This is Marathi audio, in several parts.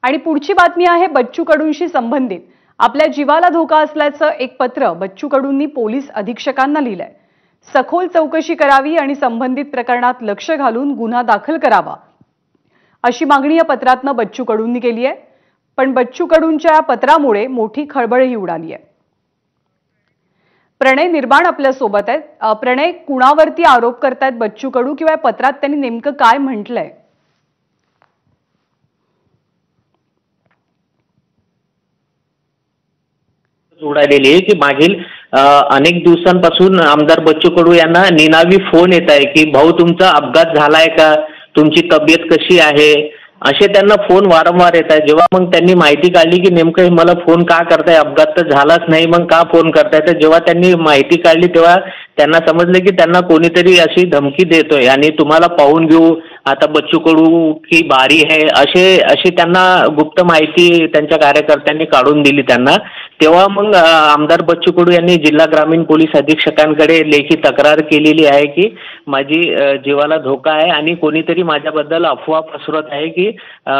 आणि पुढची बातमी आहे बच्चू कडूंशी संबंधित। आपल्या जीवाला धोका असल्याचं एक पत्र बच्चू कडूंनी पोलीस अधीक्षकांना लिहिलंय। सखोल चौकशी करावी आणि संबंधित प्रकरणात लक्ष घालून गुन्हा दाखल करावा अशी मागणी या पत्रातनं बच्चू कडूंनी केली आहे। पण बच्चू कडूंच्या पत्रामुळे मोठी खळबळही उडाली आहे। प्रणय निर्माण आपल्या सोबत आहेत। प्रणय, कुणावरती आरोप करतायत बच्चू कडू किंवा पत्रात त्यांनी नेमकं काय म्हटलंय? उडालेली आहे की मागील अनेक दिवसांपासून आमदार बच्चू कडू यांना निनावी फोन येत आहे की भाऊ तुमचा अपघात झालाय का, तुमची तब्येत कशी आहे, असे त्यांना फोन वारंवार येत आहे। जेव्हा मग त्यांनी माहिती काढली की नेमकं मला फोन का करताय, अपघात तर झालाच नाही, मग का फोन करताय, तर जेव्हा त्यांनी माहिती काढली तेव्हा त्यांना समजलं की त्यांना कोणीतरी अशी धमकी देतोय आणि तुम्हाला पाहून घेऊ, आता बच्चू कडू की बारी है, अशी त्यांना गुप्त माहिती त्यांच्या कार्यकर्त्यांनी काढून दिली त्यांना। तेव्हा मग आमदार बच्चू कडू यांनी जिल्हा ग्रामीण पोलीस अधीक्षकांकडे लेखी तक्रार केलेली आहे की माझी जीवाला धोका आहे आणि कोणीतरी माझ्याबद्दल अफवा पसरवत आहे की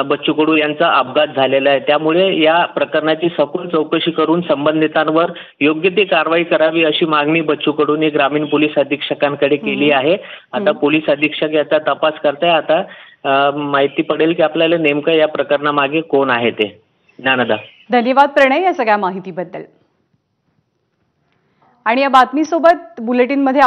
बच्चू कडू यांचा अपघात झालेला आहे। त्यामुळे या प्रकरणाची सखोल चौकशी करून संबंधितांवर योग्य ती कारवाई करावी अशी मागणी बच्चू कडूंनी ग्रामीण पोलीस अधीक्षकांकडे केली आहे। आता पोलीस अधीक्षक याचा तपास करताय। आता माहिती पडेल की आपल्याला नेमकं या प्रकरणामागे कोण आहे ते। ज्ञानदा, धन्यवाद प्रणय या सगळ्या माहितीबद्दल। आणि या बातमीसोबत बुलेटिनमध्ये